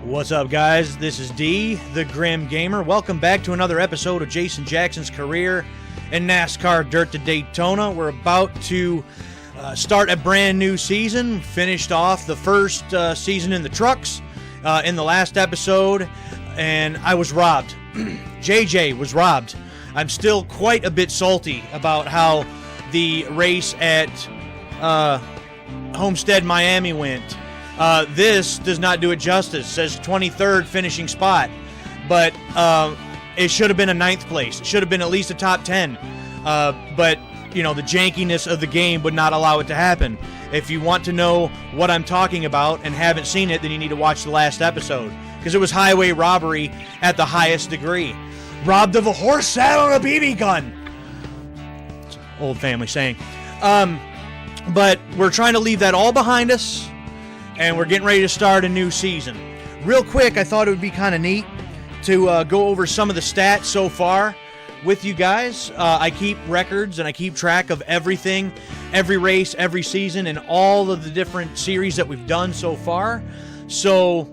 What's up, guys? This is D, the Grim Gamer. Welcome back to another episode of Jason Jackson's career in NASCAR Dirt to Daytona. We're about to start a brand new season. Finished off the first season in the trucks in the last episode, and I was robbed. JJ was robbed. I'm still quite a bit salty about how the race at Homestead, Miami went. This does not do it justice. It says 23rd finishing spot, but it should have been a 9th place. It should have been at least a top 10. But, you know, the jankiness of the game would not allow it to happen. If you want to know what I'm talking about and haven't seen it, then you need to watch the last episode, because it was highway robbery at the highest degree. Robbed of a horse saddle and a BB gun. It's an old family saying. But we're trying to leave that all behind us, and we're getting ready to start a new season. Real quick, I thought it would be kind of neat to go over some of the stats so far with you guys. I keep records and I keep track of everything, every race, every season, and all of the different series that we've done so far. So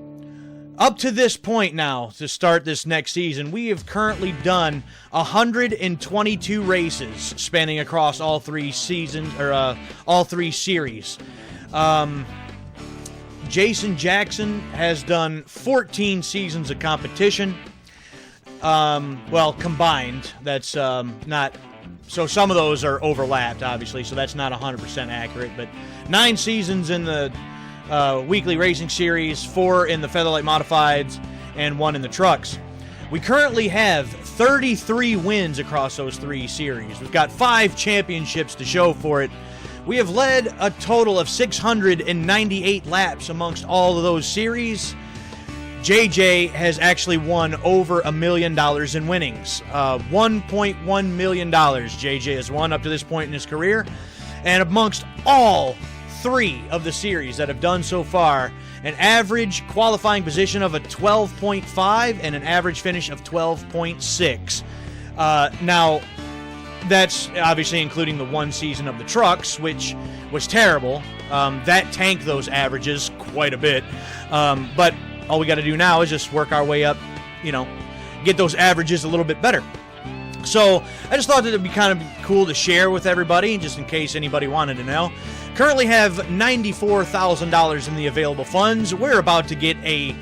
up to this point now, to start this next season, we have currently done 122 races spanning across all three seasons, or all three series. Jason Jackson has done 14 seasons of competition. Well, combined. That's not... So some of those are overlapped, obviously, so that's not 100% accurate. But 9 seasons in the Weekly Racing Series, 4 in the Featherlight Modifieds, and 1 in the trucks. We currently have 33 wins across those 3 series. We've got 5 championships to show for it. We have led a total of 698 laps amongst all of those series. JJ has actually won over $1 million in winnings. $1.1 million JJ has won up to this point in his career. And amongst all 3 of the series that have done so far, an average qualifying position of a 12.5 and an average finish of 12.6. Now, that's obviously including the 1 season of the trucks, which was terrible. That tanked those averages quite a bit. But all we got to do now is just work our way up, you know, get those averages a little bit better. So I just thought that it would be kind of cool to share with everybody, just in case anybody wanted to know. Currently have $94,000 in the available funds. We're about to get a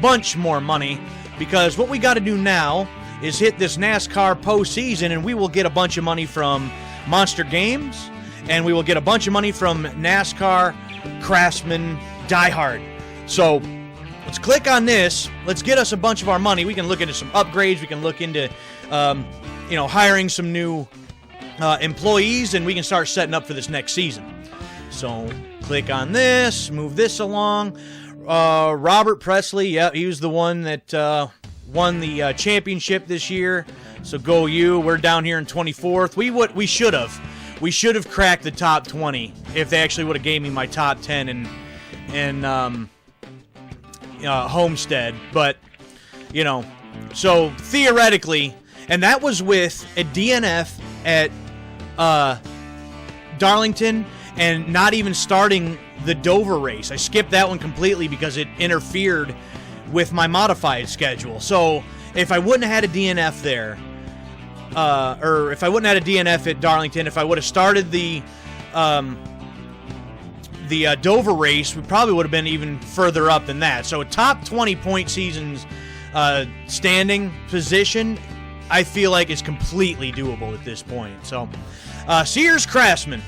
bunch more money, because what we got to do now is hit this NASCAR postseason, and we will get a bunch of money from Monster Games, and we will get a bunch of money from NASCAR Craftsman Diehard. So let's click on this. Let's get us a bunch of our money. We can look into some upgrades. We can look into, hiring some new employees, and we can start setting up for this next season. So click on this, move this along. Robert Presley, yeah, he was the one that won the championship this year. So go you. We're down here in 24th. We should have cracked the top 20 if they actually would have gave me my top 10 in Homestead. But, you know, so theoretically, and that was with a DNF at Darlington and not even starting the Dover race. I skipped that one completely because it interfered with my modified schedule. So if I wouldn't have had a DNF there, or if I wouldn't have had a DNF at Darlington, if I would have started the Dover race, we probably would have been even further up than that. So a top 20 point season's standing position, I feel like, is completely doable at this point. So Sears Craftsman.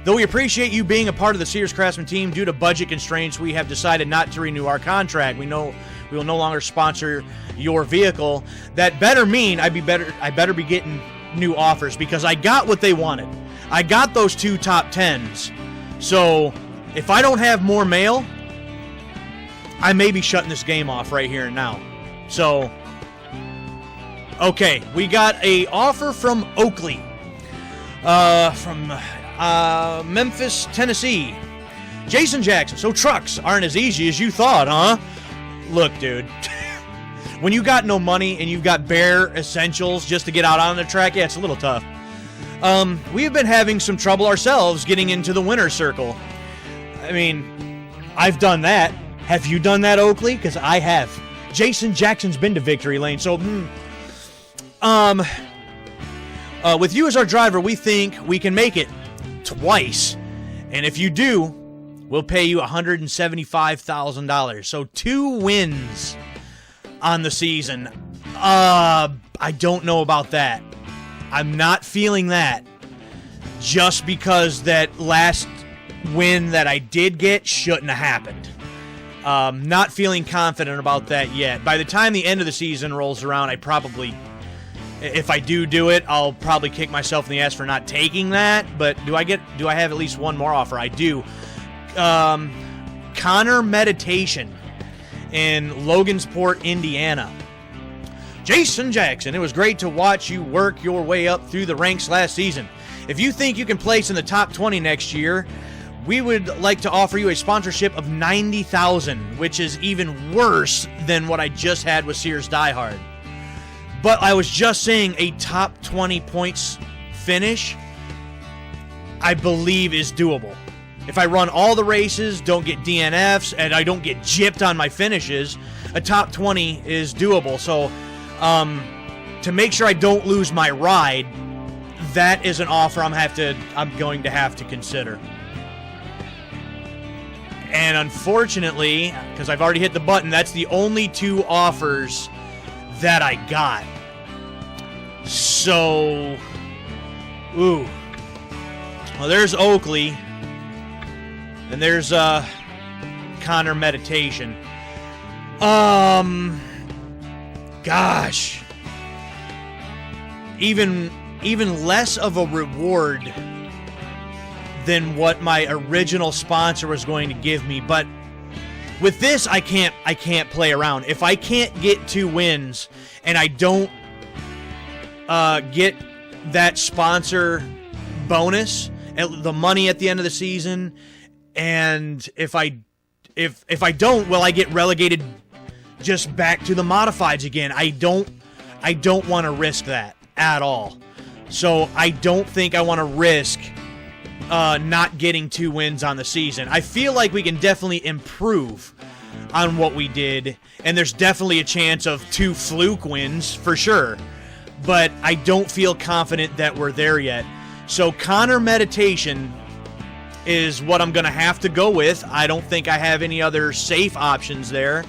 Though we appreciate you being a part of the Sears Craftsman team, due to budget constraints, we have decided not to renew our contract. We know we will no longer sponsor your vehicle. That better mean I better be getting new offers, because I got what they wanted. I got those 2 top 10s. So if I don't have more mail, I may be shutting this game off right here and now. So, okay, we got a offer from Oakley, from Memphis, Tennessee. Jason Jackson. So trucks aren't as easy as you thought, huh? Look, dude. When you got no money and you've got bare essentials just to get out on the track, yeah, it's a little tough. We have been having some trouble ourselves getting into the winner's circle. I mean, I've done that. Have you done that, Oakley? Because I have. Jason Jackson's been to victory lane, so with you as our driver, we think we can make it twice, and if you do, we'll pay you $175,000. So 2 wins on the season. I don't know about that. I'm not feeling that, just because that last win that I did get shouldn't have happened. Not feeling confident about that yet. By the time the end of the season rolls around, I probably, if I do it, I'll probably kick myself in the ass for not taking that. But do I have at least one more offer? I do. Connor Meditation in Logansport, Indiana. Jason Jackson, it was great to watch you work your way up through the ranks last season. If you think you can place in the top 20 next year, we would like to offer you a sponsorship of $90,000, which is even worse than what I just had with Sears Die Hard. But I was just saying a top 20 points finish, I believe, is doable. If I run all the races, don't get DNFs, and I don't get gypped on my finishes, a top 20 is doable. So, to make sure I don't lose my ride, that is an offer I'm going to have to consider. And unfortunately, because I've already hit the button, that's the only 2 offers that I got. So, well, there's Oakley, and there's Connor Meditation. Gosh, even less of a reward than what my original sponsor was going to give me. But with this, I can't play around. If I can't get 2 wins and I don't get that sponsor bonus, the money at the end of the season, and if I don't, well, I get relegated just back to the modifieds again. I don't want to risk that at all. So I don't think I want to risk not getting 2 wins on the season. I feel like we can definitely improve on what we did, and there's definitely a chance of 2 fluke wins for sure, but I don't feel confident that we're there yet. So Connor Meditation is what I'm going to have to go with. I don't think I have any other safe options there.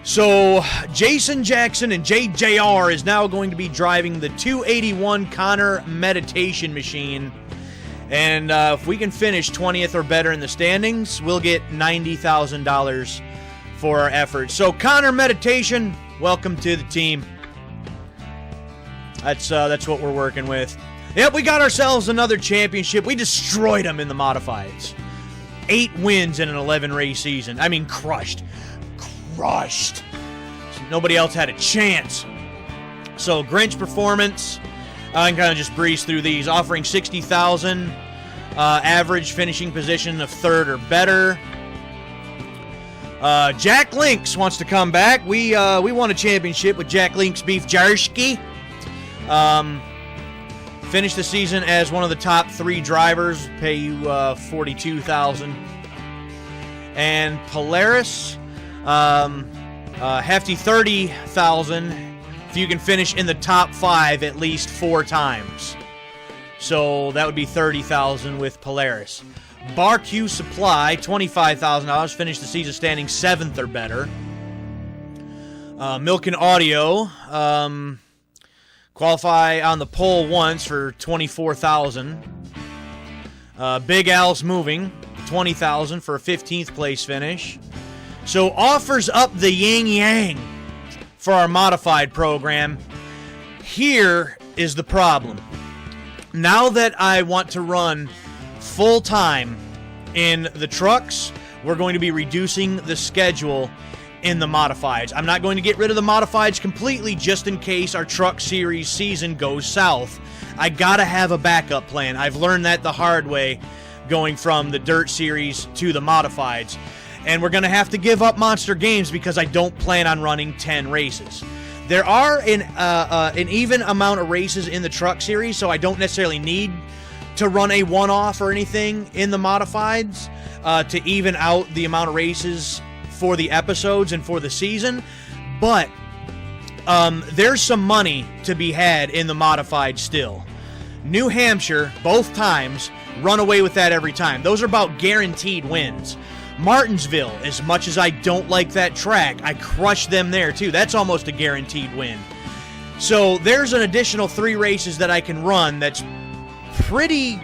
So Jason Jackson and JJR is now going to be driving the 281 Connor Meditation machine. And if we can finish 20th or better in the standings, we'll get $90,000 for our efforts. So Connor Meditation, welcome to the team. That's what we're working with. Yep, we got ourselves another championship. We destroyed them in the modifieds. 8 wins in an 11-race season. I mean, crushed. Nobody else had a chance. So Grinch Performance, I can kind of just breeze through these. Offering $60,000, average finishing position of 3rd or better. Jack Links wants to come back. We won a championship with Jack Links Beef Jerky. Finished the season as one of the top 3 drivers. Pay you $42,000. And Polaris, hefty $30,000 if you can finish in the top 5 at least 4 times. So that would be $30,000 with Polaris. Bar Q Supply, $25,000. Finish the season standing 7th or better. Milken Audio, qualify on the pole once for $24,000. Big Al's Moving, $20,000 for a 15th place finish. So offers up the yin-yang for our modified program. Here is the problem. Now that I want to run full-time in the trucks, we're going to be reducing the schedule in the modifieds. I'm not going to get rid of the modifieds completely just in case our truck series season goes south. I gotta have a backup plan. I've learned that the hard way going from the dirt series to the modifieds. And we're going to have to give up monster games because I don't plan on running 10 races. There are an even amount of races in the truck series, so I don't necessarily need to run a one-off or anything in the modifieds to even out the amount of races for the episodes and for the season, but there's some money to be had in the modified still. New Hampshire, both times, run away with that every time. Those are about guaranteed wins. Martinsville, as much as I don't like that track, I crushed them there too. That's almost a guaranteed win. So there's an additional 3 races that I can run that's pretty,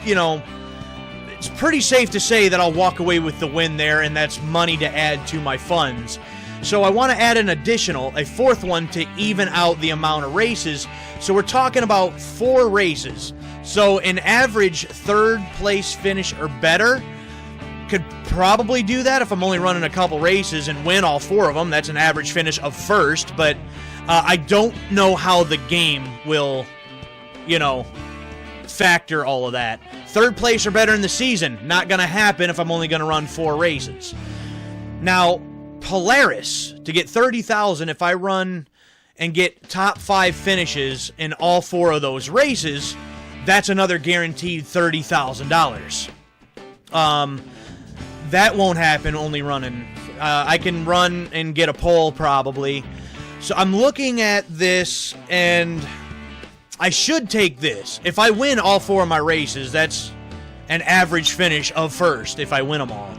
it's pretty safe to say that I'll walk away with the win there, and that's money to add to my funds. So I want to add a 4th one to even out the amount of races. So we're talking about 4 races. So an average 3rd place finish or better could probably do that if I'm only running a couple races and win all 4 of them. That's an average finish of 1st, but I don't know how the game will, factor all of that. 3rd place or better in the season, not going to happen if I'm only going to run 4 races. Now, Polaris, to get $30,000, if I run and get top 5 finishes in all 4 of those races, that's another guaranteed $30,000. That won't happen only running. I can run and get a pole probably. So I'm looking at this, and I should take this. If I win all 4 of my races, that's an average finish of 1st if I win them all.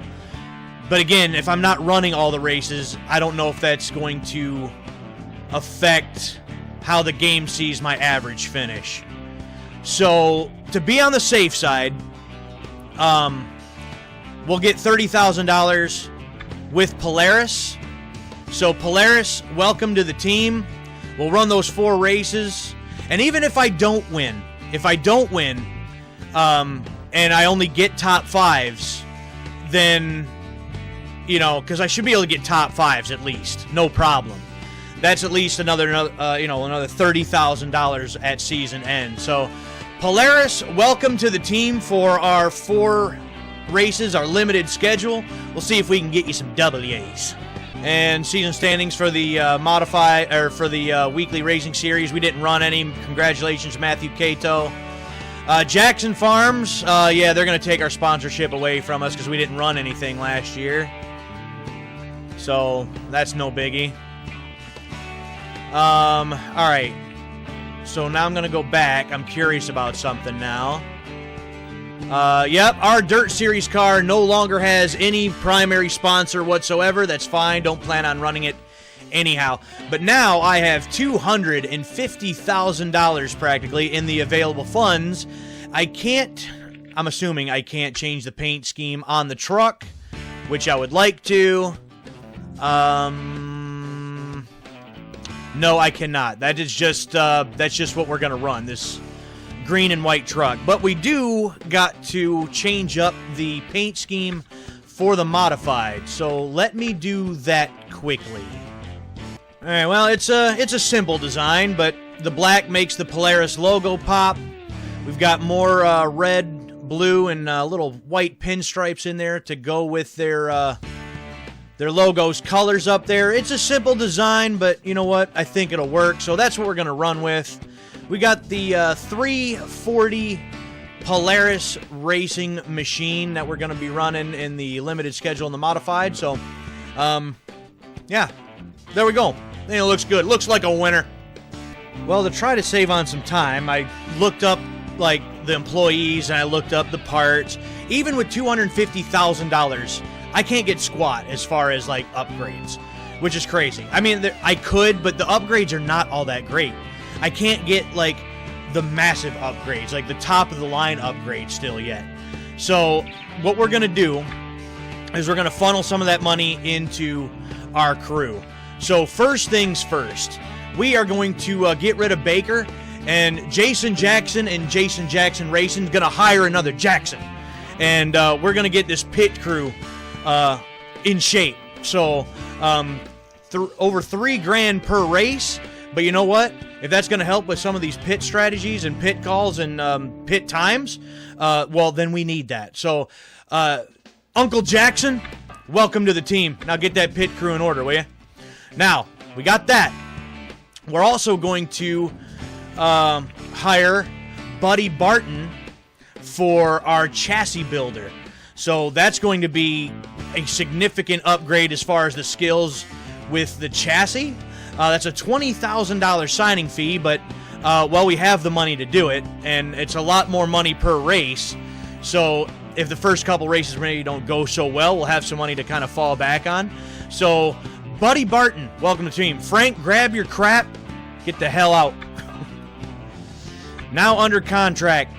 But again, if I'm not running all the races, I don't know if that's going to affect how the game sees my average finish. So, to be on the safe side, we'll get $30,000 with Polaris. So, Polaris, welcome to the team. We'll run those 4 races. And even if I don't win, and I only get top 5s, then, because I should be able to get top 5s at least, no problem. That's at least another $30,000 at season end. So, Polaris, welcome to the team for our 4 races, our limited schedule. We'll see if we can get you some W's. And season standings for the Weekly Racing Series. We didn't run any. Congratulations, Matthew Cato. Jackson Farms, they're going to take our sponsorship away from us because we didn't run anything last year. So, that's no biggie. All right. So now I'm going to go back. I'm curious about something now. Our Dirt Series car no longer has any primary sponsor whatsoever. That's fine. Don't plan on running it anyhow. But now I have $250,000 practically in the available funds. I'm assuming I can't change the paint scheme on the truck, which I would like to. No, I cannot. That's just what we're going to run, this green and white truck. But we do got to change up the paint scheme for the modified. So let me do that quickly. All right, well, it's a simple design, but the black makes the Polaris logo pop. We've got more red, blue, and little white pinstripes in there to go with their logo's colors up there. It's a simple design, but you know what? I think it'll work, so that's what we're going to run with. We got the 340 Polaris racing machine that we're going to be running in the limited schedule and the modified, so, there we go. I think it looks good. Looks like a winner. Well, to try to save on some time, I looked up, the employees, and I looked up the parts. Even with $250,000, I can't get squat as far as, upgrades, which is crazy. I mean, I could, but the upgrades are not all that great. I can't get, the massive upgrades, the top-of-the-line upgrades still yet. So, what we're going to do is we're going to funnel some of that money into our crew. So, first things first, we are going to get rid of Baker, and Jason Jackson and Jason Jackson Racing is going to hire another Jackson. And we're going to get this pit crew in shape. So, over $3,000 per race. But you know what? If that's going to help with some of these pit strategies and pit calls and pit times, then we need that. So, Uncle Jackson, welcome to the team. Now get that pit crew in order, will you? Now, we got that. We're also going to hire Buddy Barton for our chassis builder. So that's going to be a significant upgrade as far as the skills with the chassis. That's a $20,000 signing fee, but well, we have the money to do it, and it's a lot more money per race. So if the first couple races maybe don't go so well, we'll have some money to kind of fall back on. So, Buddy Barton, welcome to the team. Frank, grab your crap, get the hell out. Now under contract.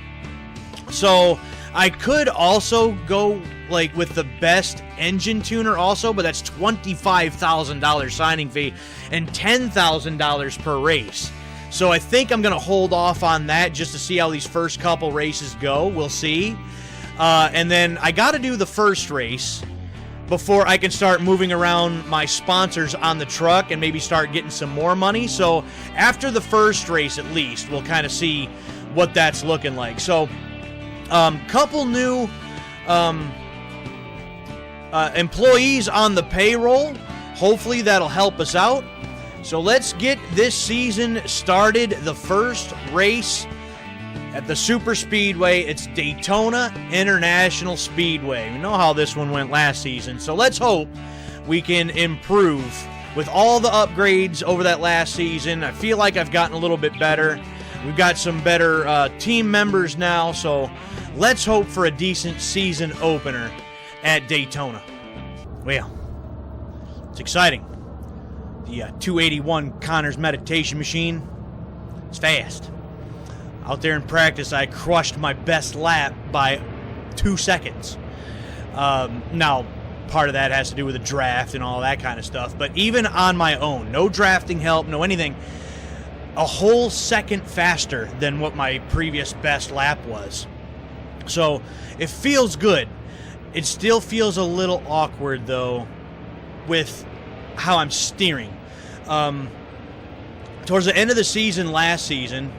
So I could also go like with the best engine tuner also, but that's $25,000 signing fee and $10,000 per race. So I think I'm going to hold off on that just to see how these first couple races go. We'll see. And then I got to do the first race before I can start moving around my sponsors on the truck and maybe start getting some more money. So after the first race at least, we'll kind of see what that's looking like. So couple new employees on the payroll. Hopefully that'll help us out. So let's get this season started. The first race at the Super Speedway. It's Daytona International Speedway. We know how this one went last season. So let's hope we can improve with all the upgrades over that last season. I feel like I've gotten a little bit better. We've got some better team members now. So let's hope for a decent season opener at Daytona. Well, it's exciting. The 281 Connor's meditation machine. It's fast. Out there in practice, I crushed my best lap by 2 seconds. Now, part of that has to do with the draft and all that kind of stuff. But even on my own, no drafting help, no anything, a whole second faster than what my previous best lap was. So it feels good. It still feels a little awkward, though, with how I'm steering. Towards the end of the season last season,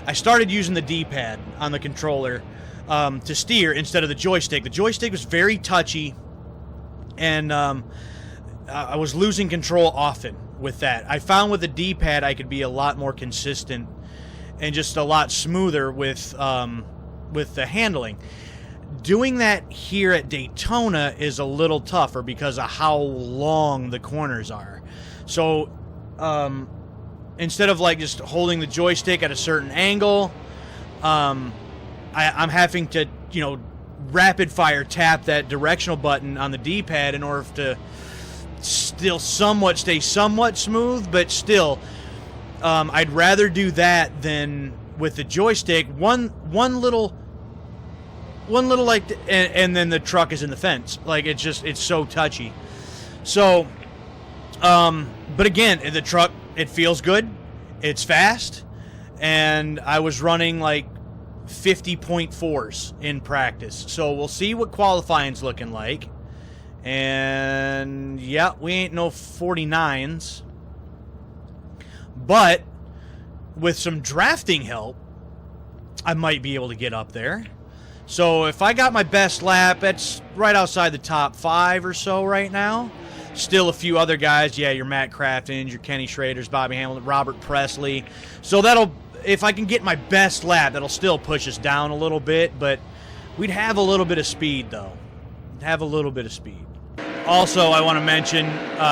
I started using the D-pad on the controller to steer instead of the joystick. The joystick was very touchy, and I was losing control often with that. I found with the D-pad I could be a lot more consistent and just a lot smoother with the handling. Doing that here at Daytona is a little tougher because of how long the corners are. So instead of like just holding the joystick at a certain angle, I'm having to, rapid fire tap that directional button on the D-pad in order to still stay somewhat smooth, but still, I'd rather do that than with the joystick. One little like, and then the truck is in the fence. Like it's so touchy. So, but again, the truck, it feels good. It's fast, and I was running like 50.4s in practice. So we'll see what qualifying's looking like. And yeah, we ain't no 49s. But with some drafting help, I might be able to get up there. So if I got my best lap, that's right outside the top 5 or so right now. Still a few other guys. Yeah, your Matt Craftons, your Kenny Schraders, Bobby Hamilton, Robert Presley. So if I can get my best lap, that'll still push us down a little bit. But we'd have a little bit of speed, though. Have a little bit of speed. Also, I want to mention,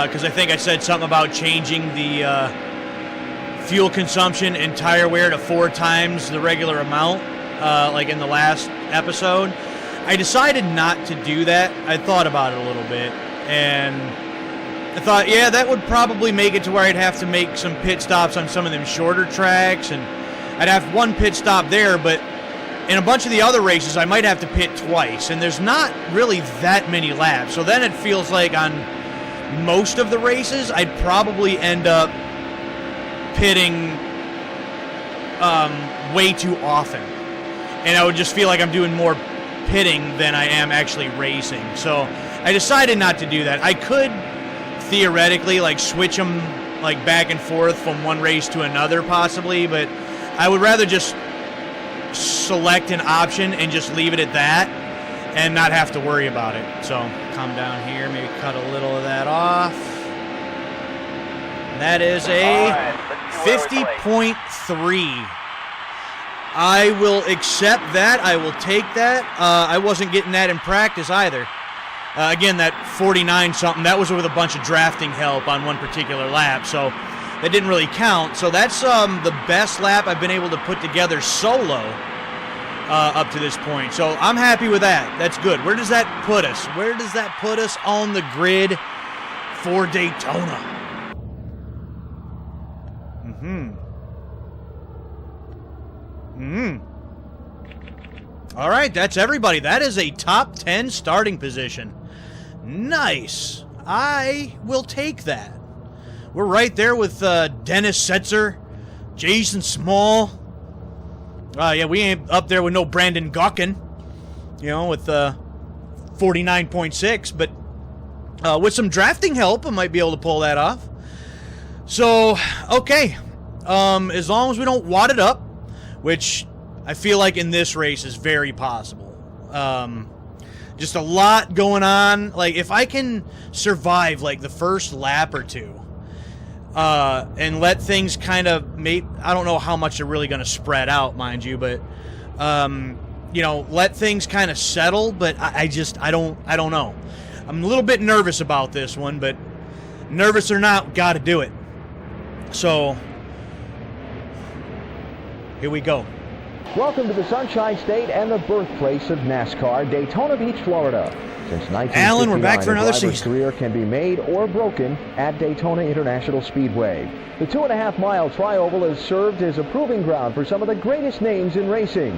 because I think I said something about changing the fuel consumption and tire wear to 4 times the regular amount, like in the last episode. I decided not to do that. I thought about it a little bit, and I thought, yeah, that would probably make it to where I'd have to make some pit stops on some of them shorter tracks, and I'd have one pit stop there, but in a bunch of the other races, I might have to pit twice, and there's not really that many laps. So then it feels like on most of the races, I'd probably end up pitting way too often. And I would just feel like I'm doing more pitting than I am actually racing. So I decided not to do that. I could theoretically like switch them like back and forth from one race to another possibly, but I would rather just select an option and just leave it at that and not have to worry about it. So come down here, maybe cut a little of that off. And that is a 50.3. I will accept that. I will take that. I wasn't getting that in practice either. Again, that 49-something, that was with a bunch of drafting help on one particular lap, so that didn't really count. So that's the best lap I've been able to put together solo up to this point. So I'm happy with that. That's good. Where does that put us? Where does that put us on the grid for Daytona? All right, that's everybody. That is a top 10 starting position. Nice. I will take that. We're right there with Dennis Setzer, Jason Small. Yeah, we ain't up there with no Brandon Gawkin, with 49.6. But with some drafting help, I might be able to pull that off. So, okay. As long as we don't wad it up, which I feel like in this race is very possible. Just a lot going on. Like, if I can survive, like, the first lap or two, and let things kind of I don't know how much they're really going to spread out, mind you, but, let things kind of settle, but I don't know. I'm a little bit nervous about this one, but nervous or not, got to do it. So, here we go. Welcome to the Sunshine State and the birthplace of NASCAR, Daytona Beach, Florida. Since 1969, Alan, we're back for another a driver's season. Career can be made or broken at Daytona International Speedway. The 2.5-mile tri-oval has served as a proving ground for some of the greatest names in racing.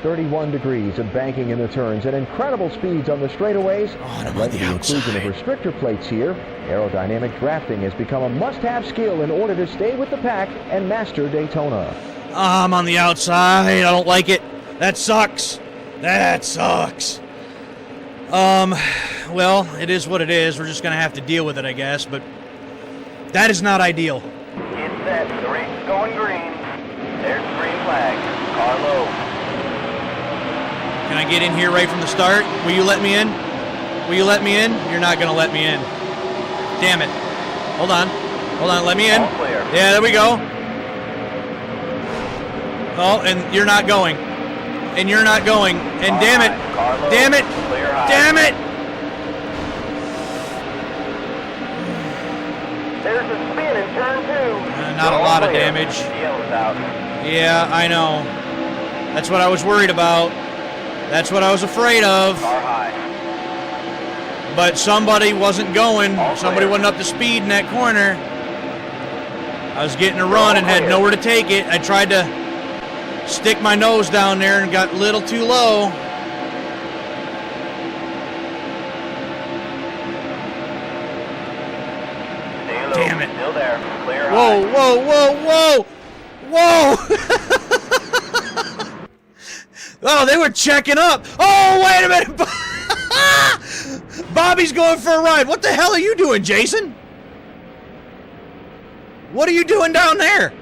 31 degrees of banking in the turns and incredible speeds on the straightaways have led to the inclusion of restrictor plates here. Aerodynamic drafting has become a must-have skill in order to stay with the pack and master Daytona. I'm on the outside. I don't like it. That sucks. That sucks. Well, it is what it is. We're just going to have to deal with it, I guess, but that is not ideal. Get set. The race is going green. There's the green flag. Car low. Can I get in here right from the start? Will you let me in? Will you let me in? You're not going to let me in. Damn it. Hold on. Hold on. Let me in. All clear. Yeah, there we go. Oh, and you're not going. And you're not going. And damn it. Damn it. Damn it. There's a spin in turn 2. Not a lot of damage. Yellow's out. Yeah, I know. That's what I was worried about. That's what I was afraid of. Car high. But somebody wasn't going. All Somebody clear. wasn't up to speed in that corner. I was getting a run and had nowhere to take it. I tried to stick my nose down there and got a little too low. Damn it. Still there. Clear Whoa, high. whoa, whoa, whoa. Oh, they were checking up. Oh, wait a minute. Bobby's going for a ride. What the hell are you doing, Jason? What are you doing down there?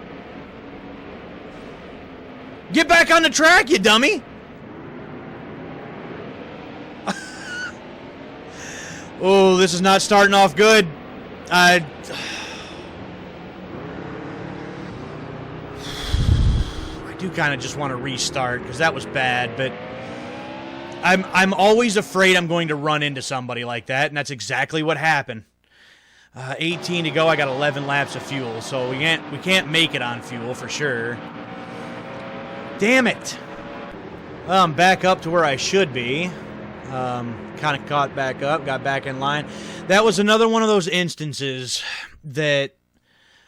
Get back on the track, you dummy. Oh, this is not starting off good. I do kind of just want to restart because that was bad, but I'm always afraid I'm going to run into somebody like that, and that's exactly what happened. 18 to go. I got 11 laps of fuel, so we can't make it on fuel for sure. Damn it. Well, I'm back up to where I should be. Kind of caught back up, got back in line. That was another one of those instances that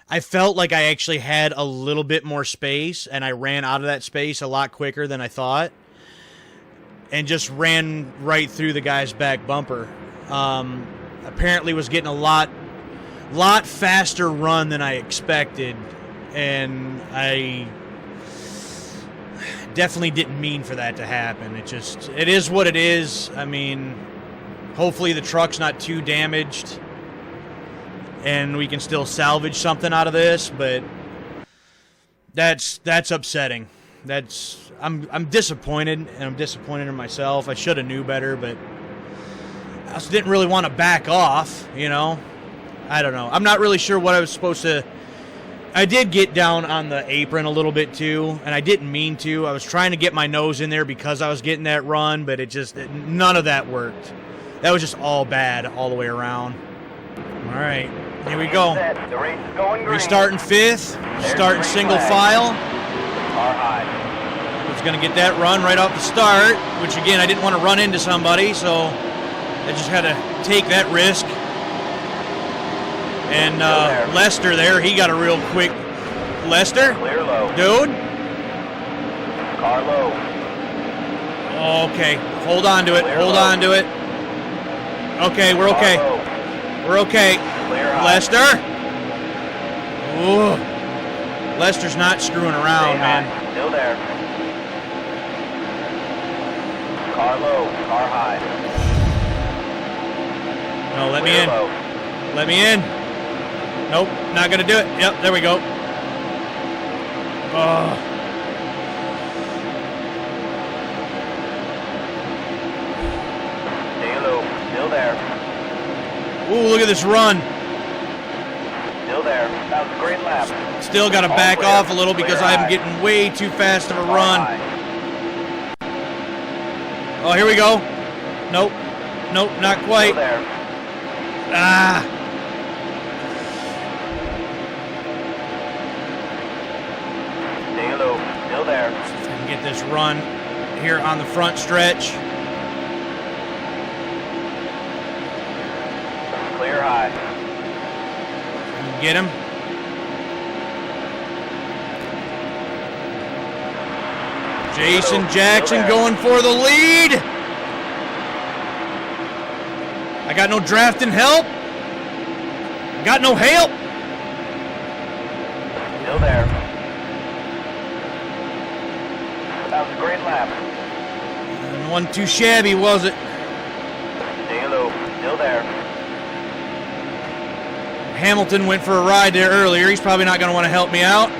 I felt like I actually had a little bit more space, and I ran out of that space a lot quicker than I thought, and just ran right through the guy's back bumper. Apparently was getting a lot faster run than I expected, and I definitely didn't mean for that to happen. It is what it is. I mean, hopefully the truck's not too damaged and we can still salvage something out of this, but that's upsetting. I'm disappointed, and I'm disappointed in myself. I should have knew better, but I also didn't really want to back off, I don't know. I'm not really sure what I was supposed to. I did get down on the apron a little bit too, and I didn't mean to. I was trying to get my nose in there because I was getting that run, but none of that worked. That was just all bad all the way around. All right, here we go. Set. The race is going green. Restarting fifth, starting green single flag. file. Car high. Was going to get that run right off the start, which again, I didn't want to run into somebody, so I just had to take that risk. And Lester there, he got a real quick. Lester? Clear low. Dude? Car low. Okay, hold on to it, Clear hold low. on to it. Okay, we're okay. Car low. We're okay. Clear high. Lester? Ooh. Lester's not screwing around, Stay man. high. Still there. Car low. Car high. No, let me Clear in. low. Let me in. Nope, not gonna do it. Yep, there we go. Oh. Stay low. Still there. Ooh, look at this run. Still there. That was a great lap. Still got to All back clear. off a little because Clear I'm high. getting way too fast of a Car run. high. Oh, here we go. Nope. Nope, not Still quite. there. Ah. Stay low. Still there. Get this run here on the front stretch. Clear high. Get him. Jason Jackson going for the lead. I got no drafting help. Got no help. Still there. That was a great lap. Wasn't too shabby, was it? Stay low. Still there. Hamilton went for a ride there earlier. He's probably not going to want to help me out.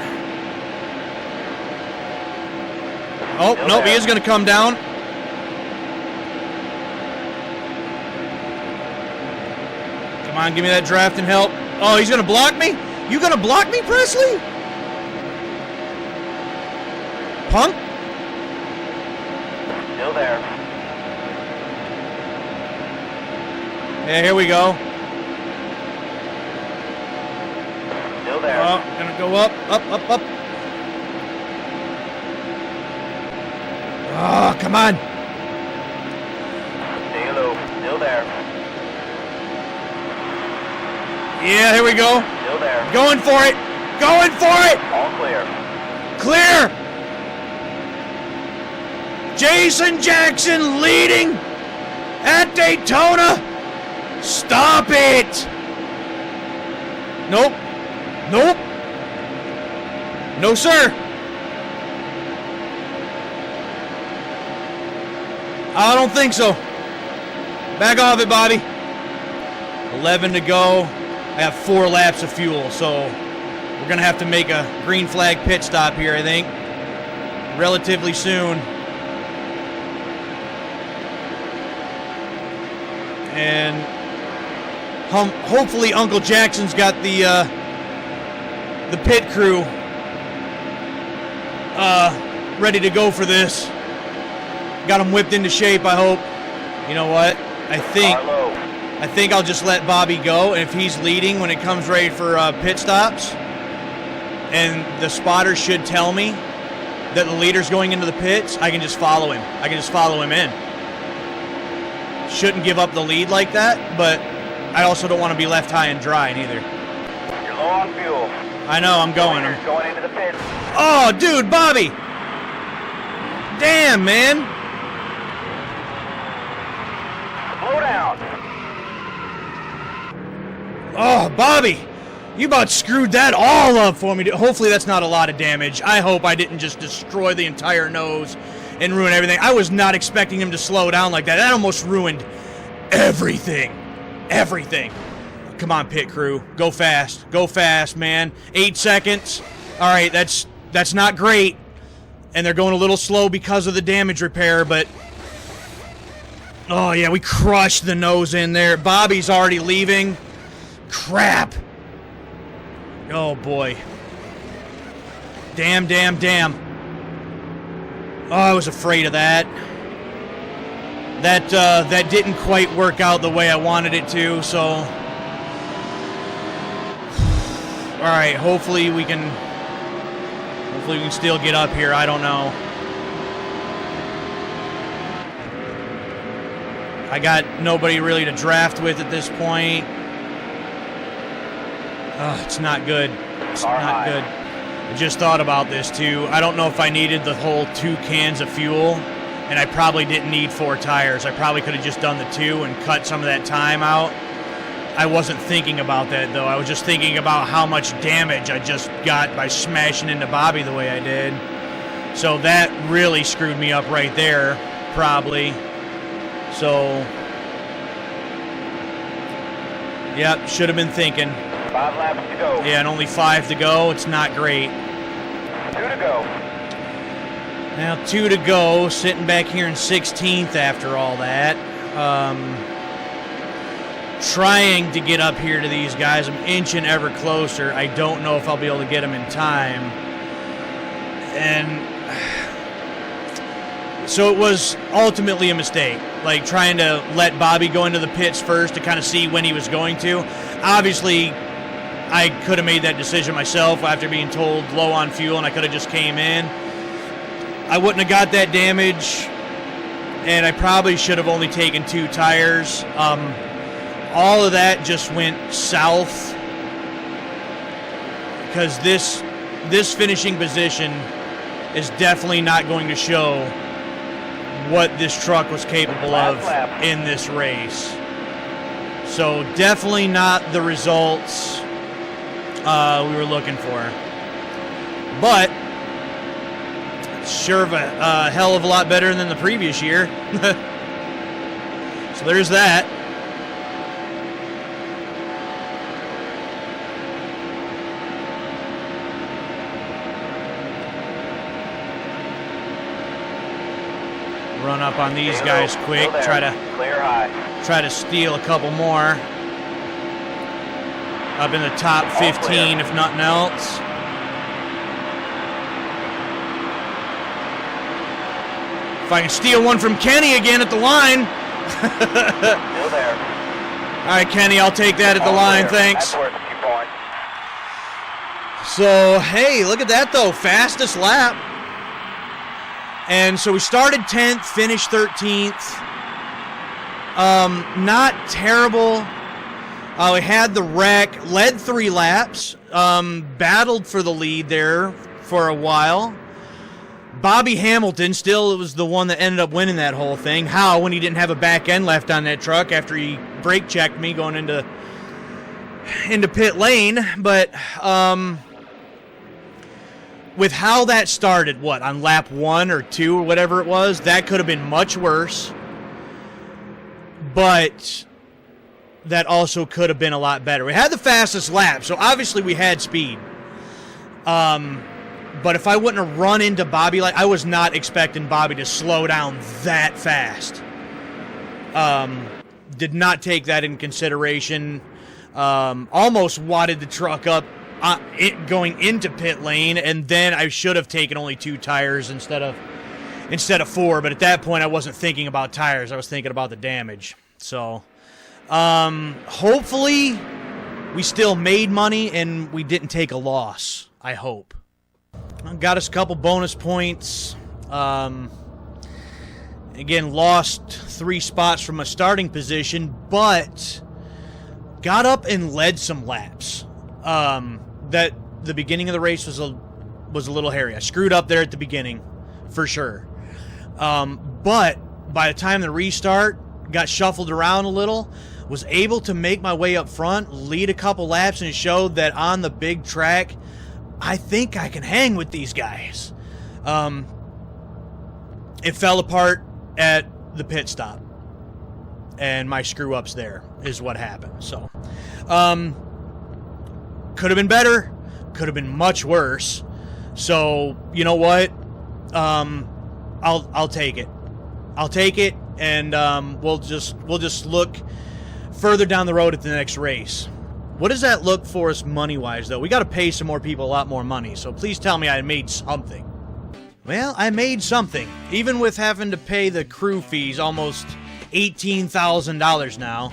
Oh, Still nope, he there. is going to come down. Come on, give me that drafting help. Oh, he's going to block me? You going to block me, Presley? Punk? Still there. Yeah, here we go. Still there. Oh, going to go up, up, up. Oh, come on. Stay low. Still there. Yeah, here we go. Still there. Going for it. Going for it. All clear. Clear. Jason Jackson leading at Daytona. Stop it. Nope. Nope. No, sir. I don't think so. Back off it, Bobby. 11 to go. I have 4 laps of fuel, so we're going to have to make a green flag pit stop here, I think, relatively soon. And hopefully Uncle Jackson's got the pit crew ready to go for this. Got them whipped into shape, I hope. You know what? I think I'll just let Bobby go, and if he's leading when it comes ready for pit stops, and the spotter should tell me that the leader's going into the pits, I can just follow him. I can just follow him in. Shouldn't give up the lead like that, but I also don't want to be left high and dry neither. You're low on fuel. I know, I'm going. Leader's going into the pits. Oh, dude, Bobby! Damn, man! Slow down. Oh, Bobby! You about screwed that all up for me. Hopefully that's not a lot of damage. I hope I didn't just destroy the entire nose and ruin everything. I was not expecting him to slow down like that. That almost ruined everything. Everything. Come on, pit crew. Go fast. Go fast, man. 8 seconds. All right, that's not great. And they're going a little slow because of the damage repair, but... Oh, yeah, we crushed the nose in there. Bobby's already leaving. Crap. Oh, boy. Damn. Oh, I was afraid of that. that didn't quite work out the way I wanted it to. So, all right, hopefully we can still get up here. I don't know. I got nobody really to draft with at this point. It's not good. It's not good. I just thought about this too. I don't know if I needed the whole 2 cans of fuel, and I probably didn't need 4 tires. I probably could have just done the 2 and cut some of that time out. I wasn't thinking about that, though. I was just thinking about how much damage I just got by smashing into Bobby the way I did. So that really screwed me up right there, probably. So, yep, should have been thinking. 5 laps to go. Yeah, and only 5 to go. It's not great. 2 to go. Now 2 to go, sitting back here in 16th after all that. Trying to get up here to these guys. I'm inching ever closer. I don't know if I'll be able to get them in time. And so it was ultimately a mistake, like trying to let Bobby go into the pits first to kind of see when he was going to. Obviously, I could have made that decision myself after being told low on fuel, and I could have just came in. I wouldn't have got that damage, and I probably should have only taken 2 tires. All of that just went south because this finishing position is definitely not going to show what this truck was capable of in this race. So definitely not the results we were looking for. But sure of a hell of a lot better than the previous year. So there's that. Run up on these guys quick. Try to steal a couple more. Up in the top 15, if nothing else. If I can steal one from Kenny again at the line. Still there. All right, Kenny, I'll take that at the line. Thanks. That's worth a few points. So, hey, look at that, though. Fastest lap. And so we started 10th, finished 13th. Not terrible. We had the wreck, led 3 laps, battled for the lead there for a while. Bobby Hamilton still was the one that ended up winning that whole thing. How, when he didn't have a back end left on that truck after he brake checked me going into pit lane. But with how that started, on lap 1 or 2 or whatever it was, that could have been much worse. But that also could have been a lot better. We had the fastest lap, so obviously we had speed. But if I wouldn't have run into Bobby, I was not expecting Bobby to slow down that fast. Did not take that in consideration. Almost wadded the truck up going into pit lane, and then I should have taken only 2 tires instead of 4. But at that point, I wasn't thinking about tires. I was thinking about the damage. So hopefully we still made money and we didn't take a loss. I hope. Got us a couple bonus points. Again, lost 3 spots from a starting position, but got up and led some laps. That the beginning of the race was a little hairy. I screwed up there at the beginning, for sure. But by the time the restart, got shuffled around a little, was able to make my way up front, lead a couple laps, and showed that on the big track, I think I can hang with these guys. It fell apart at the pit stop, and my screw-ups there is what happened. So, could have been better, could have been much worse. So, you know what? I'll take it. I'll take it, and we'll just look further down the road at the next race. What does that look for us money-wise, though? We got to pay some more people a lot more money, so please tell me I made something. Well, I made something. Even with having to pay the crew fees almost $18,000 now.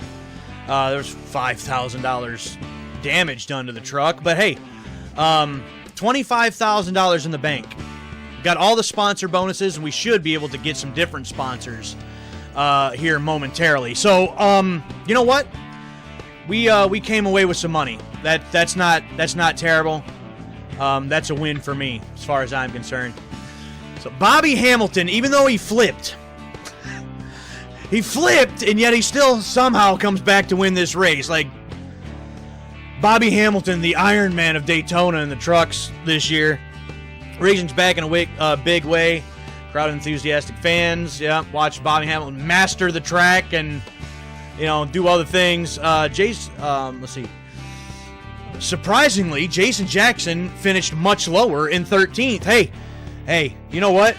There's $5,000 damage done to the truck. But hey, $25,000 in the bank. Got all the sponsor bonuses, and we should be able to get some different sponsors here momentarily. So, you know what? We came away with some money. That's not terrible. That's a win for me as far as I'm concerned. So Bobby Hamilton, even though he flipped, and yet he still somehow comes back to win this race. Like, Bobby Hamilton, the Iron Man of Daytona in the trucks this year. Racing's back in a big way. Crowd of enthusiastic fans, watch Bobby Hamilton master the track and, do other things. Let's see. Surprisingly, Jason Jackson finished much lower in 13th. Hey, you know what?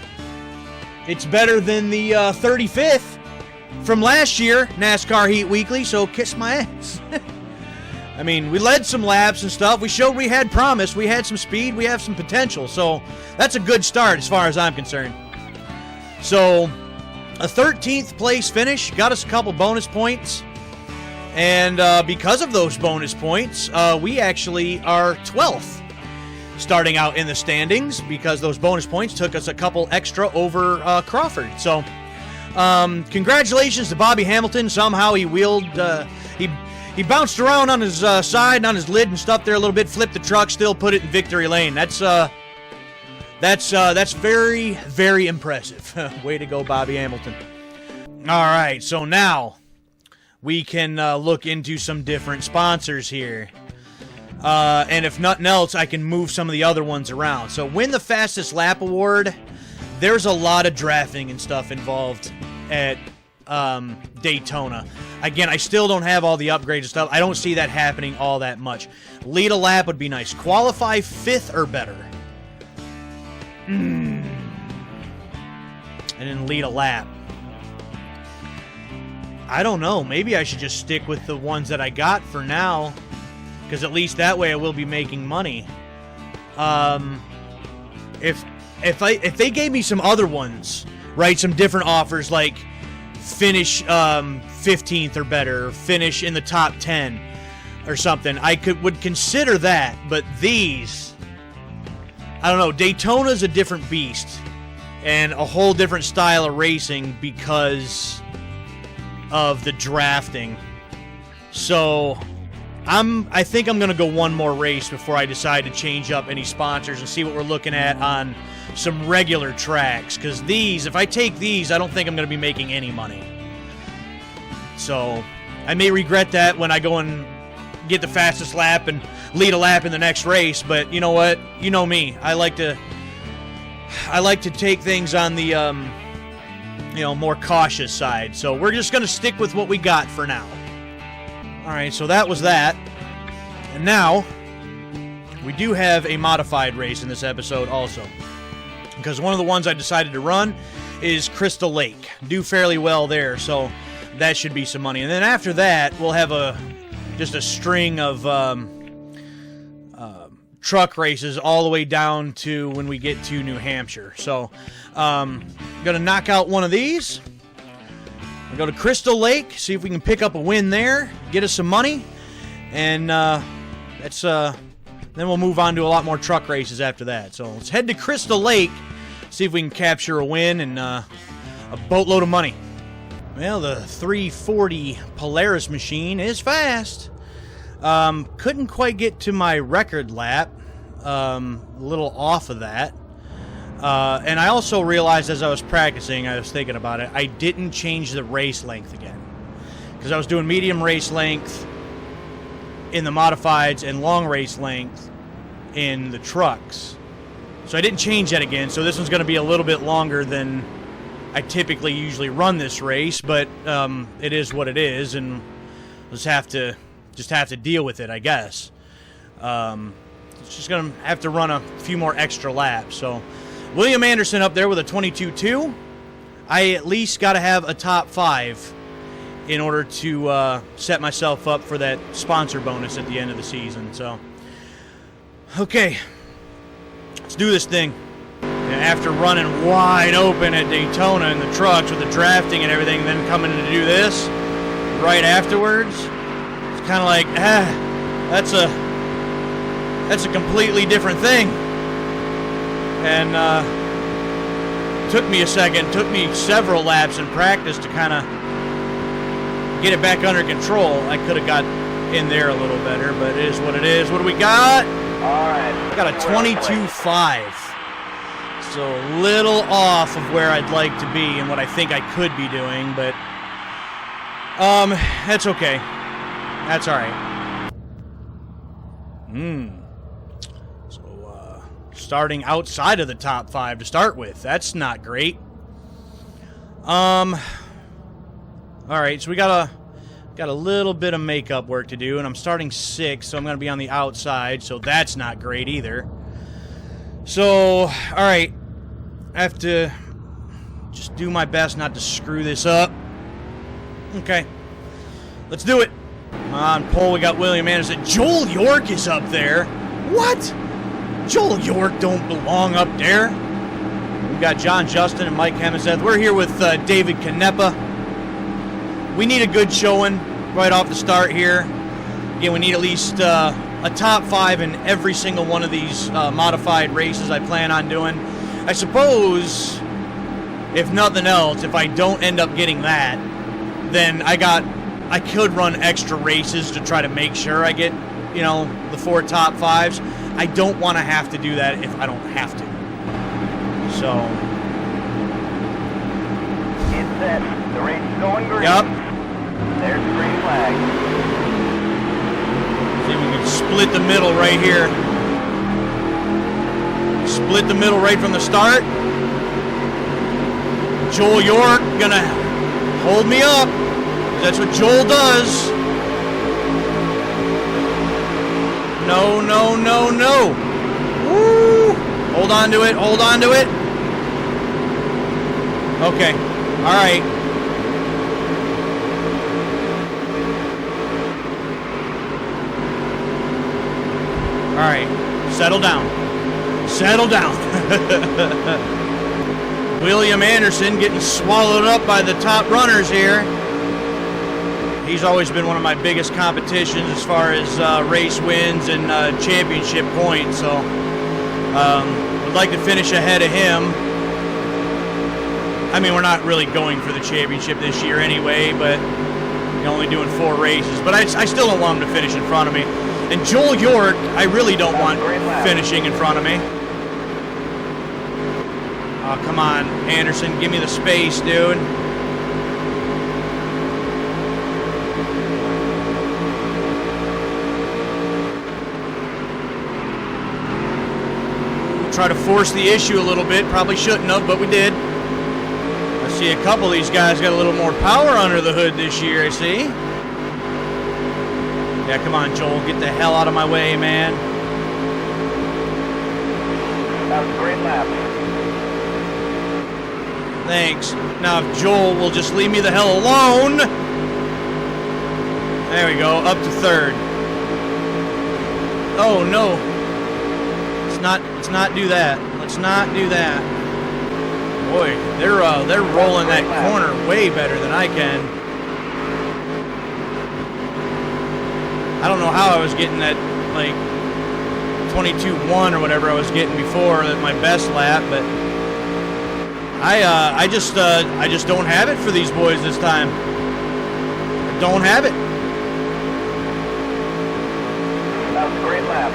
It's better than the 35th from last year, NASCAR Heat Weekly, so kiss my ass. I mean, we led some laps and stuff. We showed we had promise. We had some speed. We have some potential. So that's a good start as far as I'm concerned. So a 13th place finish got us a couple bonus points. And because of those bonus points, we actually are 12th starting out in the standings because those bonus points took us a couple extra over Crawford. So congratulations to Bobby Hamilton. Somehow he wheeled... He bounced around on his side and on his lid and stuff there a little bit, flipped the truck, still put it in victory lane. That's very, very impressive. Way to go, Bobby Hamilton. All right, so now we can look into some different sponsors here. And if nothing else, I can move some of the other ones around. So win the fastest lap award. There's a lot of drafting and stuff involved at Daytona. Again, I still don't have all the upgrades and stuff. I don't see that happening all that much. Lead a lap would be nice. Qualify 5th or better. And then lead a lap. I don't know. Maybe I should just stick with the ones that I got for now, because at least that way I will be making money. If they gave me some other ones, right, some different offers like finish 15th or better, or finish in the top 10 or something, I would consider that. But these, I don't know. Daytona's a different beast and a whole different style of racing because of the drafting. So I think I'm going to go one more race before I decide to change up any sponsors and see what we're looking at on some regular tracks. Because these, if I take these, I don't think I'm going to be making any money. So I may regret that when I go and get the fastest lap and lead a lap in the next race. But you know what? You know me. I like to take things on the more cautious side. So we're just going to stick with what we got for now. All right, so that was that. And now we do have a modified race in this episode also, because one of the ones I decided to run is Crystal Lake. Do fairly well there, so that should be some money. And then after that, we'll have just a string of truck races all the way down to when we get to New Hampshire. So going to knock out one of these. We'll go to Crystal Lake, see if we can pick up a win there, get us some money, and then we'll move on to a lot more truck races after that. So let's head to Crystal Lake, see if we can capture a win and a boatload of money. Well, the 340 Polaris machine is fast. Couldn't quite get to my record lap. A little off of that. And I also realized as I was practicing, I was thinking about it, I didn't change the race length again. Because I was doing medium race length in the modifieds and long race length in the trucks. So I didn't change that again. So this one's going to be a little bit longer than I typically usually run this race. But it is what it is, and we'll just have to deal with it, I guess. It's just going to have to run a few more extra laps. So William Anderson up there with a 22.2. I at least got to have a top 5 in order to set myself up for that sponsor bonus at the end of the season. So, okay, let's do this thing. And after running wide open at Daytona in the trucks with the drafting and everything, then coming to do this right afterwards, it's kind of like, that's a completely different thing. And took me a second, took me several laps in practice to kind of get it back under control. I could have got in there a little better, but it is what it is. What do we got? All right. Got a 22.5. So a little off of where I'd like to be and what I think I could be doing, but that's okay. That's all right. So starting outside of the top 5 to start with. That's not great. All right, so we got a little bit of makeup work to do, and I'm starting 6th, so I'm going to be on the outside, so that's not great either. So, all right, I have to just do my best not to screw this up. Okay, let's do it. On pole, we got William Anderson. Joel York is up there. What? Joel York don't belong up there. We've got John Justin and Mike Hemeseth. We're here with David Canepa. We need a good showing right off the start here. Again, we need at least a top 5 in every single one of these modified races I plan on doing. I suppose, if nothing else, if I don't end up getting that, then I could run extra races to try to make sure I get, the 4 top 5s. I don't want to have to do that if I don't have to. So. It's set. The race is going green. Yep. There's the green flag. See if we can split the middle right here. Split the middle right from the start. Joel York gonna hold me up. That's what Joel does. No, no, no, no. Woo! Hold on to it, hold on to it. Okay, all right. All right, settle down. Settle down. William Anderson getting swallowed up by the top runners here. He's always been one of my biggest competitions as far as race wins and championship points. So would like to finish ahead of him. I mean, we're not really going for the championship this year anyway, but we're only doing 4 races. But I still don't want him to finish in front of me. And Joel York, I really don't want finishing in front of me. Oh, come on, Anderson, give me the space, dude. Try to force the issue a little bit. Probably shouldn't have, but we did. I see a couple of these guys got a little more power under the hood this year, I see. Yeah, come on, Joel. Get the hell out of my way, man. That was a great lap. Thanks. Now, if Joel will just leave me the hell alone. There we go. Up to 3rd. Oh, no. Let's not do that. Let's not do that. Boy, they're rolling that corner way better than I can. I don't know how I was getting that, like, 22.1 or whatever I was getting before at my best lap, but I just don't have it for these boys this time. I don't have it. That was a great lap.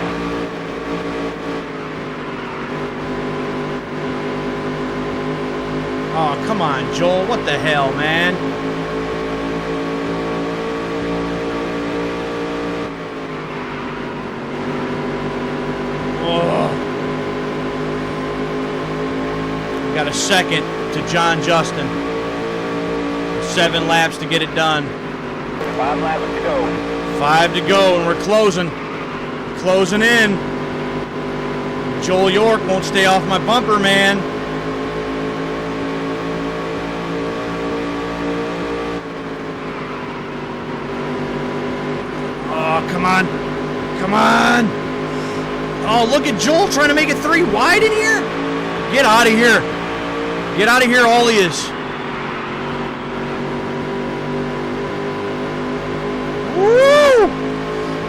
Oh, come on, Joel. What the hell, man? Oh. Got a second to John Justin. 7 laps to get it done. 5 laps to go. 5 to go, and we're closing. Closing in. Joel York won't stay off my bumper, man. Oh, come on. Come on. Oh, look at Joel trying to make it 3 wide in here. Get out of here. Get out of here, all he is. Woo!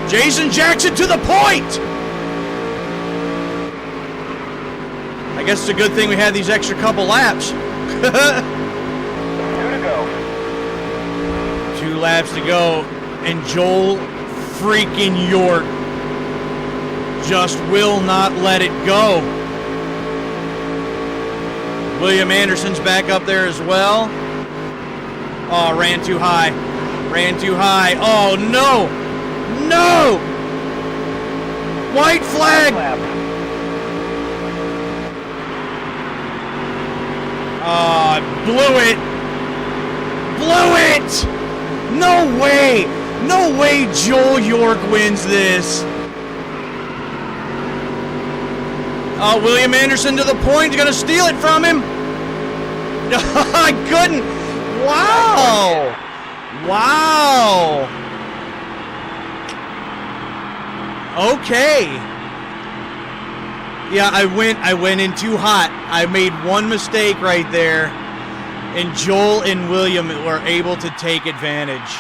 Jason Jackson to the point. I guess it's a good thing we had these extra couple laps. 2 to go. 2 laps to go, and Joel freaking York just will not let it go. William Anderson's back up there as well. Oh, ran too high. Ran too high. Oh, no. No! White flag! Blew it. Blew it! No way! No way Joel York wins this. William Anderson to the point. Going to steal it from him. I couldn't. Wow. Wow. Okay. Yeah, I went in too hot. I made one mistake right there, and Joel and William were able to take advantage.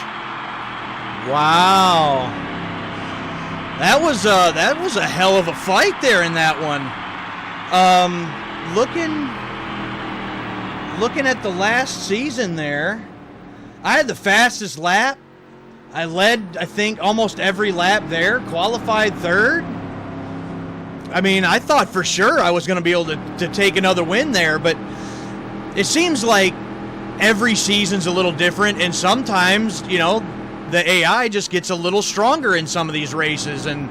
Wow. That was a hell of a fight there in that one. Looking at the last season there, I had the fastest lap. I led, I think, almost every lap there, qualified third. I mean, I thought for sure I was going to be able to take another win there, but it seems like every season's a little different, and sometimes, you know, the AI just gets a little stronger in some of these races, and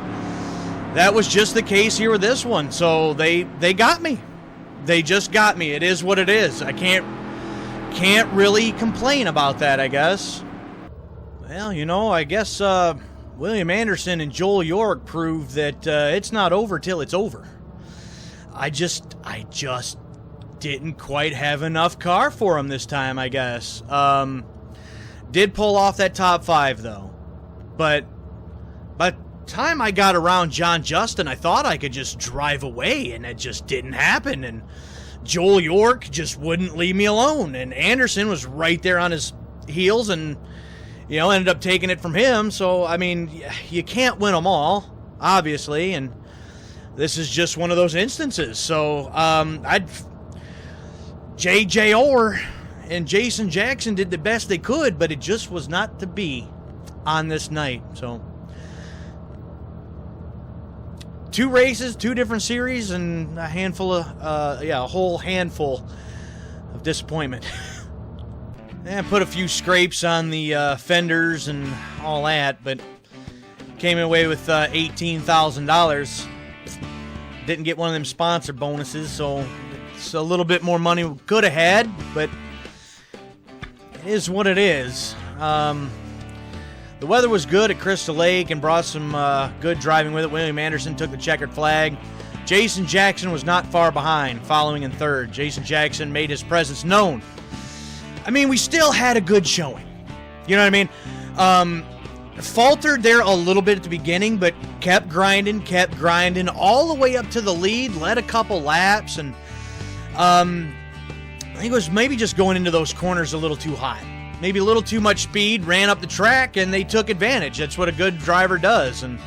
that was just the case here with this one. So they got me. They just got me. It is what it is. I can't really complain about that, I guess. Well, you know, I guess William Anderson and Joel York proved that it's not over till it's over. I just didn't quite have enough car for him this time, I guess. Did pull off that top 5, though. But by the time I got around John Justin, I thought I could just drive away, and it just didn't happen. And Joel York just wouldn't leave me alone. And Anderson was right there on his heels and, you know, ended up taking it from him. So, I mean, you can't win them all, obviously. And this is just one of those instances. So, J.J. Orr and Jason Jackson did the best they could, but it just was not to be on this night. So 2 races, 2 different series, and a handful of, a whole handful of disappointment. And put a few scrapes on the fenders and all that, but came away with $18,000. Didn't get one of them sponsor bonuses, so it's a little bit more money we could have had, but it is what it is. The weather was good at Crystal Lake and brought some good driving with it. William Anderson took the checkered flag. Jason Jackson was not far behind, following in third. Jason Jackson made his presence known. I mean, we still had a good showing. You know what I mean? Faltered there a little bit at the beginning, but kept grinding all the way up to the lead, led a couple laps, and I think it was maybe just going into those corners a little too hot. Maybe a little too much speed, ran up the track, and they took advantage. That's what a good driver does, and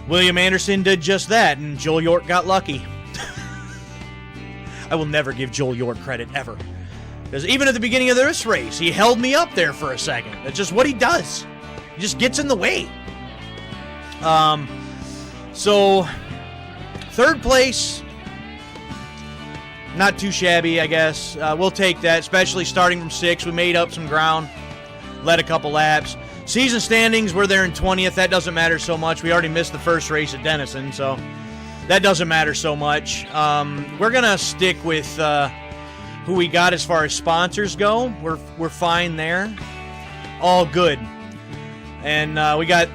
William Anderson did just that, and Joel York got lucky. I will never give Joel York credit, ever. Because even at the beginning of this race, he held me up there for a second. That's just what he does. He just gets in the way. So, third place, not too shabby, I guess. We'll take that, especially starting from 6th. We made up some ground, led a couple laps. Season standings, we're there in 20th. That doesn't matter so much. We already missed the first race at Denison, so that doesn't matter so much. We're going to stick with who we got as far as sponsors go. We're fine there. All good. And we got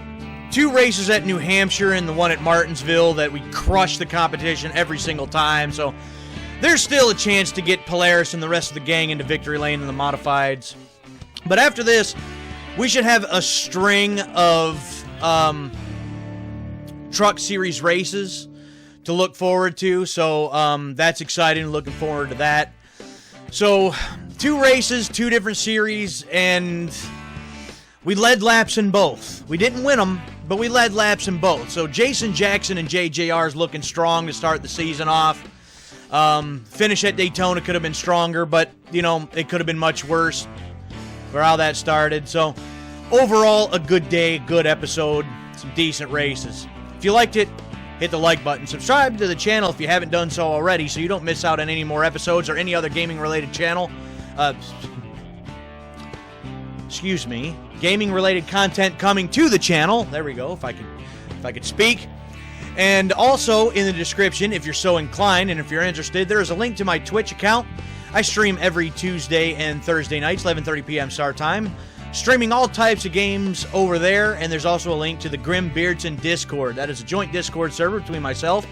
2 races at New Hampshire and the one at Martinsville that we crushed the competition every single time. So there's still a chance to get Polaris and the rest of the gang into victory lane in the modifieds. But after this, we should have a string of Truck Series races to look forward to. So that's exciting. Looking forward to that. So 2 races, 2 different series, and we led laps in both. We didn't win them, but we led laps in both. So Jason Jackson and JJR is looking strong to start the season off. Finish at Daytona could have been stronger, but, it could have been much worse for how that started. So overall, a good day, good episode, some decent races. If you liked it, hit the like button. Subscribe to the channel if you haven't done so already so you don't miss out on any more episodes or any other gaming-related channel. Gaming-related content coming to the channel. There we go, if I could speak. And also in the description, if you're so inclined and if you're interested, there is a link to my Twitch account. I stream every Tuesday and Thursday nights, 11:30 p.m. start time. Streaming all types of games over there, and there's also a link to the Grim Beardson Discord. That is a joint Discord server between myself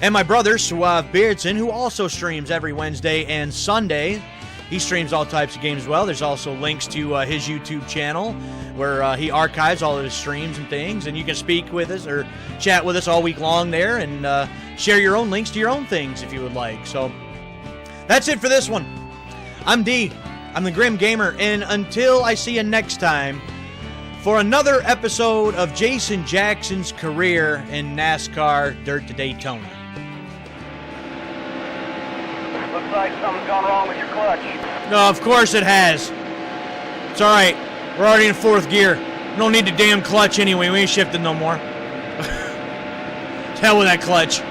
and my brother, Suave Beardson, who also streams every Wednesday and Sunday. He streams all types of games as well. There's also links to his YouTube channel where he archives all of his streams and things, and you can speak with us or chat with us all week long there and share your own links to your own things if you would like. So that's it for this one. I'm D. I'm the Grim Gamer, and until I see you next time for another episode of Jason Jackson's career in NASCAR Dirt to Daytona. Looks like something's gone wrong with your clutch. No, of course it has. It's alright. We're already in 4th gear. We don't need the damn clutch anyway. We ain't shifting no more. Hell with that clutch.